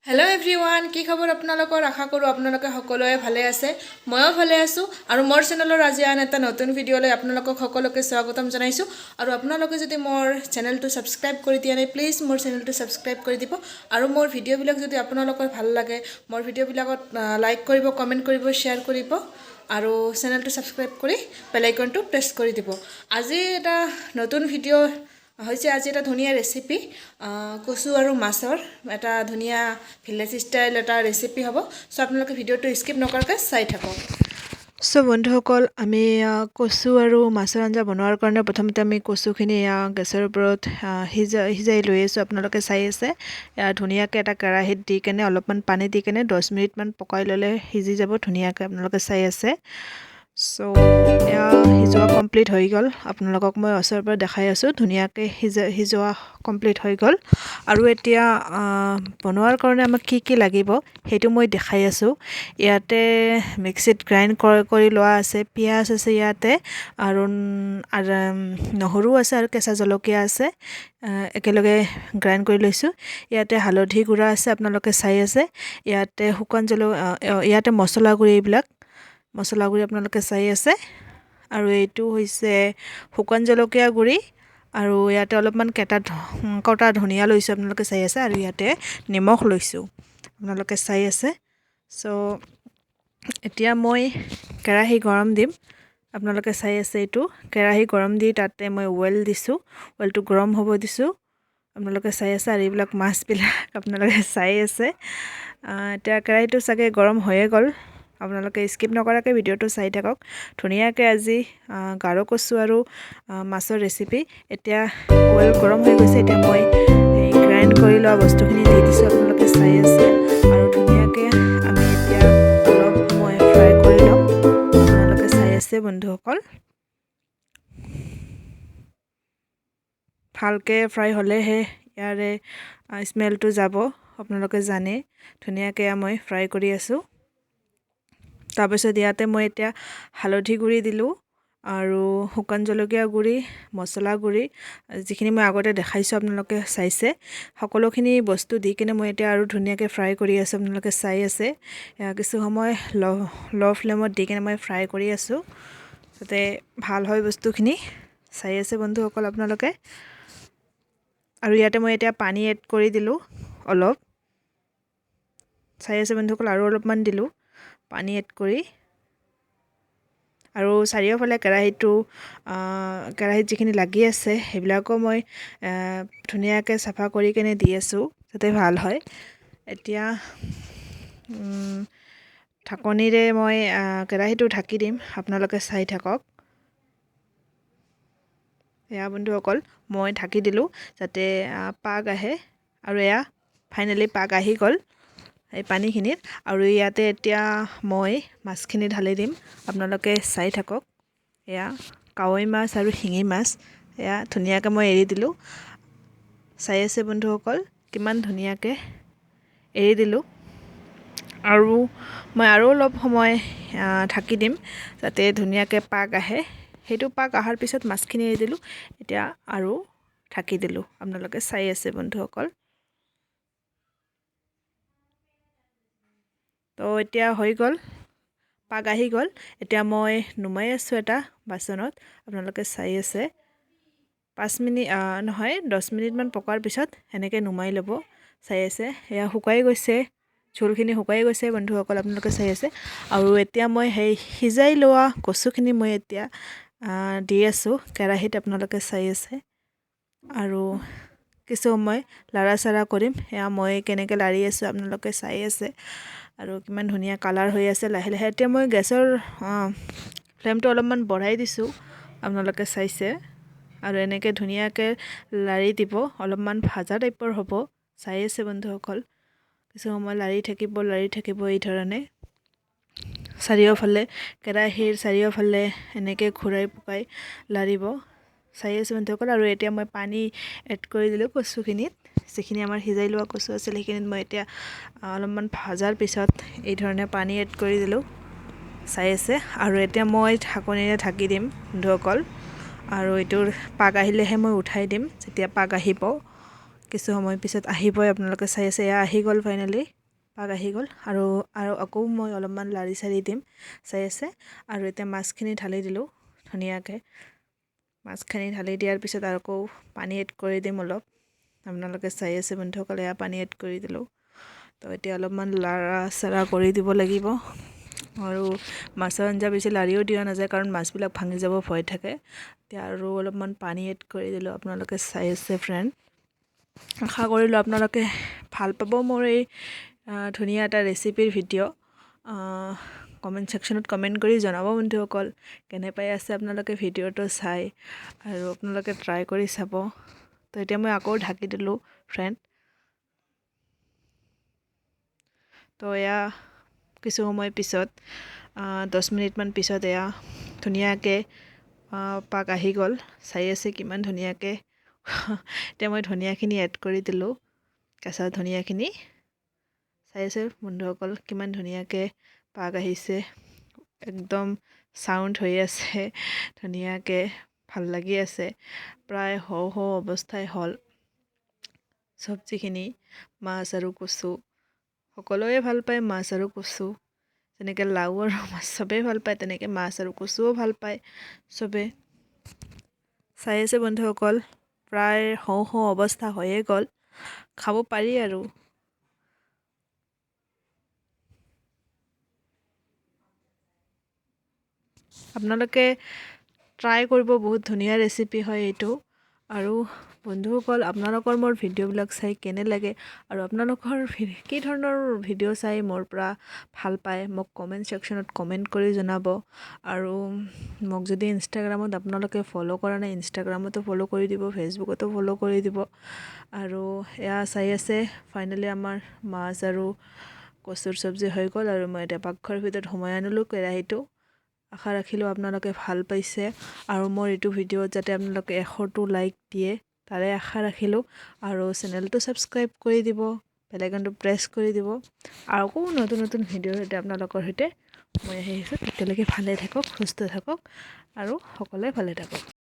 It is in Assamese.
হেল্ল' এভৰিৱান, কি খবৰ আপোনালোকৰ? আশা কৰোঁ আপোনালোকে সকলোৱে ভালে আছে। ময়ো ভালে আছোঁ আৰু মোৰ চেনেলৰ আজি আন এটা নতুন ভিডিঅ'লৈ আপোনালোকক সকলোকে স্বাগতম জনাইছোঁ। আৰু আপোনালোকে যদি মোৰ চেনেলটো ছাবস্ক্ৰাইব কৰি দিয়া নাই, প্লিজ মোৰ চেনেলটো ছাবস্ক্ৰাইব কৰি দিব। আৰু মোৰ ভিডিঅ'বিলাক যদি আপোনালোকৰ ভাল লাগে, মোৰ ভিডিঅ'বিলাকত লাইক কৰিব, কমেণ্ট কৰিব, শ্বেয়াৰ কৰিব আৰু চেনেলটো ছাবস্ক্ৰাইব কৰি বেল আইকনটো প্ৰেছ কৰি দিব। আজি এটা নতুন ভিডিঅ' হৈছে, আজি এটা ধুনীয়া ৰেচিপি, কচু আৰু মাছৰ এটা ধুনীয়া ভিলেজ ষ্টাইল এটা ৰেচিপি হ'ব। চ' আপোনালোকে ভিডিঅ'টো স্কিপ নকৰাকৈ চাই থাকক। চ' বন্ধুসকল, আমি কচু আৰু মাছৰ আঞ্জা বনোৱাৰ কাৰণে প্ৰথমতে আমি কচুখিনি গেছৰ ওপৰত সিজাই লৈ আছোঁ। আপোনালোকে চাই আছে, ধুনীয়াকৈ এটা কেৰাহীত দি কেনে অলপমান পানী দি কেনে 10 মিনিটমান পকাই ল'লে সিজি যাব ধুনীয়াকৈ। আপোনালোকে চাই আছে। চ' এয়া সিজোৱা কমপ্লিট হৈ গ'ল। আপোনালোকক মই ওচৰৰ পৰা দেখাই আছোঁ, ধুনীয়াকৈ সিজোৱা কমপ্লিট হৈ গ'ল। আৰু এতিয়া বনোৱাৰ কাৰণে আমাক কি কি লাগিব সেইটো মই দেখাই আছোঁ। ইয়াতে মিক্সিত গ্ৰাইণ্ড কৰি লোৱা আছে, পিঁয়াজ আছে ইয়াতে, আৰু নহৰু আছে আৰু কেঁচা জলকীয়া আছে, একেলগে গ্ৰাইণ্ড কৰি লৈছোঁ। ইয়াতে হালধি গুড়া আছে, আপোনালোকে চাই আছে। ইয়াতে ইয়াতে মছলা গুড়ি, এইবিলাক মছলা গুড়ি আপোনালোকে চাই আছে। আৰু এইটো হৈছে শুকান জলকীয়া গুড়ি, আৰু ইয়াতে অলপমান কটা ধনিয়া লৈছোঁ, আপোনালোকে চাই আছে। আৰু ইয়াতে নিমখ লৈছোঁ, আপোনালোকে চাই আছে। চ' এতিয়া মই কেৰাহী গৰম দিম, আপোনালোকে চাই আছে। এইটো কেৰাহী গৰম দি তাতে মই অইল দিছোঁ, অইলটো গৰম হ'ব দিছোঁ, আপোনালোকে চাই আছে। আৰু এইবিলাক মাছবিলাক আপোনালোকে চাই আছে। এতিয়া কেৰাহীটো চাগে গৰম হৈয়ে গ'ল, আপোনালোকে স্কিপ নকৰাকৈ ভিডিঅ'টো চাই থাকক। ধুনীয়াকৈ আজি গাৰ কচু আৰু মাছৰ ৰেচিপি। এতিয়া অইল গৰম হৈ গৈছে, এতিয়া মই গ্ৰাইণ্ড কৰি লোৱা বস্তুখিনি দি দিছোঁ, আপোনালোকে চাই আছে। আৰু ধুনীয়াকৈ আমি এতিয়া অলপ সময় ফ্ৰাই কৰি ল'ম, আপোনালোকে চাই আছে বন্ধুসকল। ভালকৈ ফ্ৰাই হ'লেহে ইয়াৰে স্মেলটো যাব, আপোনালোকে জানে। ধুনীয়াকৈ মই ফ্ৰাই কৰি আছোঁ। তাৰপিছত ইয়াতে মই এতিয়া হালধি গুড়ি দিলোঁ, আৰু শুকান জলকীয়া গুড়ি, মছলা গুড়ি, যিখিনি মই আগতে দেখাইছোঁ আপোনালোকে চাইছে। সকলোখিনি বস্তু দি কিনে মই এতিয়া আৰু ধুনীয়াকৈ ফ্ৰাই কৰি আছোঁ, আপোনালোকে চাই আছে। কিছু সময় ল' ফ্লেমত দি কিনে মই ফ্ৰাই কৰি আছোঁ, যাতে ভাল হয় বস্তুখিনি। চাই আছে বন্ধুসকল আপোনালোকে। আৰু ইয়াতে মই এতিয়া পানী এড কৰি দিলোঁ অলপ, চাই আছে বন্ধুসকল। আৰু অলপমান দিলোঁ পানী এড কৰি। আৰু চাৰিওফালে কেৰাহীত যিখিনি লাগি আছে সেইবিলাকো মই ধুনীয়াকৈ চাফা কৰি কেনে দি আছোঁ, যাতে ভাল হয়। এতিয়া ঢাকনিৰে মই কেৰাহীটো ঢাকি দিম, আপোনালোকে চাই থাকক। এয়া বন্ধুসকল, মই ঢাকি দিলোঁ যাতে পাক আহে। আৰু এয়া ফাইনেলি পাক আহি গ'ল এই পানীখিনিত। আৰু ইয়াতে এতিয়া মই মাছখিনি ঢালি দিম, আপোনালোকে চাই থাকক। এয়া কাৱৈ মাছ আৰু শিঙি মাছ, এয়া ধুনীয়াকৈ মই এৰি দিলোঁ, চাই আছে বন্ধুসকল কিমান ধুনীয়াকৈ এৰি দিলোঁ। আৰু মই আৰু অলপ সময় ঢাকি দিম, যাতে ধুনীয়াকৈ পাক আহে। সেইটো পাক অহাৰ পিছত মাছখিনি এৰি দিলোঁ, এতিয়া আৰু ঢাকি দিলোঁ, আপোনালোকে চাই আছে বন্ধুসকল। তো এতিয়া হৈ গ'ল, পাক আহি গ'ল। এতিয়া মই নুমাই আছোঁ এটা বাচনত, আপোনালোকে চাই আছে। 5 মিনিট নহয় 10 মিনিটমান পকাৰ পিছত সেনেকৈ নুমাই ল'ব, চাই আছে। এয়া শুকাই গৈছে, ঝোলখিনি শুকাই গৈছে বন্ধুসকল, আপোনালোকে চাই আছে। আৰু এতিয়া মই সেই সিজাই লোৱা কচুখিনি মই এতিয়া দি আছোঁ কেৰাহীত, আপোনালোকে চাই আছে। আৰু কিছু সময় লাৰা কৰিম, এয়া মই কেনেকৈ লাৰি আছোঁ আপোনালোকে চাই আছে। আৰু কিমান ধুনীয়া কালাৰ হৈ আছে লাহে লাহে। এতিয়া মই গেছৰ ফ্লেমটো অলপমান বঢ়াই দিছোঁ, আপোনালোকে চাইছে। আৰু এনেকৈ ধুনীয়াকৈ লাৰি দিব, অলপমান ভাজা টাইপৰ হ'ব, চাই আছে বন্ধুসকল। কিছু সময় লাৰি থাকিব এই ধৰণে। কেৰাহীৰ চাৰিওফালে এনেকৈ ঘূৰাই পকাই লাৰিব, চাই আছে বন্ধুসকল। আৰু এতিয়া মই পানী এড কৰি দিলোঁ কচুখিনিত, যিখিনি আমাৰ সিজাই লোৱা কচু আছিল সেইখিনিত মই এতিয়া অলপমান ভাজাৰ পিছত এই ধৰণে পানী এড কৰি দিলোঁ, চাই আছে। আৰু এতিয়া মই ঢাকনিৰে ঢাকি দিম বন্ধুসকল। আৰু এইটোৰ পাক আহিলেহে মই উঠাই দিম, যেতিয়া পাক আহিব কিছু সময় পিছত আহিবই আপোনালোকে চাই আছে এয়া আহি গ'ল ফাইনেলি পাক আহি গ'ল আৰু আকৌ মই অলপমান লাৰি চাৰি দিম চাই আছে আৰু এতিয়া মাছখিনি ঢালি দিলোঁ ধুনীয়াকৈ মাছখিনি ঢালি দিয়াৰ পিছত আৰু আকৌ পানী এড কৰি দিম অলপ আপোনালোকে চাই আছে বন্ধুসকল এয়া পানী এড কৰি দিলোঁ তো এতিয়া অলপমান লাৰা চাৰা কৰি দিব লাগিব আৰু মাছৰ আঞ্জা বেছি লাৰিও দিয়া নাযায় কাৰণ মাছবিলাক ভাঙি যাব ভয় থাকে এতিয়া আৰু অলপমান পানী এড কৰি দিলোঁ আপোনালোকে চাই আছে ফ্ৰেণ্ড আশা কৰিলোঁ আপোনালোকে ভাল পাব মোৰ এই ধুনীয়া এটা ৰেচিপিৰ ভিডিঅ' কমেণ্ট ছেকশ্যনত কমেণ্ট কৰি জনাব বন্ধুসকল কেনে পাই আছে আপোনালোকে ভিডিঅ'টো চাই আৰু আপোনালোকে ট্ৰাই কৰি চাব তো এতিয়া মই আকৌ ঢাকি দিলোঁ ফ্ৰেণ্ড তো এয়া কিছু সময় পিছত 10 মিনিটমান পিছত এয়া ধুনীয়াকৈ পাক আহি গ'ল চাই আছে কিমান ধুনীয়াকৈ এতিয়া মই ধনিয়াখিনি এড কৰি দিলোঁ কেঁচা ধনিয়াখিনি চাই আছে বন্ধুসকল কিমান ধুনীয়াকৈ পাক আহিছে একদম চাউণ্ড হৈ আছে ধুনীয়াকৈ ভাল লাগি আছে প্ৰায় হওঁ হওঁ অৱস্থাই হ'ল চব্জিখিনি মাছ আৰু কচু সকলোৱে ভাল পায় মাছ আৰু কচু যেনেকৈ লাও আৰু মাছ চবেই ভাল পায় তেনেকৈ মাছ আৰু কচুও ভাল পায় চবে চাই আছে বন্ধুসকল প্ৰায় হওঁ হওঁ অৱস্থা হৈয়ে গ'ল খাব পাৰি আৰু আপোনালোকে ট্ৰাই কৰিব বহুত ধুনীয়া ৰেচিপি হয় এইটো আৰু বন্ধুসকল আপোনালোকৰ মোৰ ভিডিঅ'বিলাক চাই কেনে লাগে আৰু আপোনালোকৰ কি ধৰণৰ ভিডিঅ' চাই মোৰ পৰা ভাল পায় মোক কমেণ্ট ছেকশ্যনত কমেণ্ট কৰি জনাব আৰু মোক যদি ইনষ্টাগ্ৰামত আপোনালোকে ফ'ল' কৰা নাই ইনষ্টাগ্ৰামতো ফ'ল' কৰি দিব ফেচবুকতো ফ'ল' কৰি দিব আৰু এয়া চাই আছে ফাইনেলি আমাৰ মাছ আৰু কচুৰ চব্জি হৈ গ'ল আৰু মই এতিয়া পাকঘৰৰ ভিতৰত সোমাই আনিলোঁ কেৰাহীটো আশা ৰাখিলোঁ আপোনালোকে ভাল পাইছে আৰু মোৰ এইটো ভিডিঅ'ত যাতে আপোনালোকে 100টো লাইক দিয়ে তাৰে আশা ৰাখিলোঁ আৰু চেনেলটো ছাবস্ক্ৰাইব কৰি দিব বেল আইকনটো প্ৰেছ কৰি দিব আৰু আকৌ নতুন নতুন ভিডিঅ'ৰ সৈতে আপোনালোকৰ সৈতে মই আহি আছোঁ তেতিয়ালৈকে ভালে থাকক সুস্থ থাকক আৰু সকলোৱে ভালে থাকক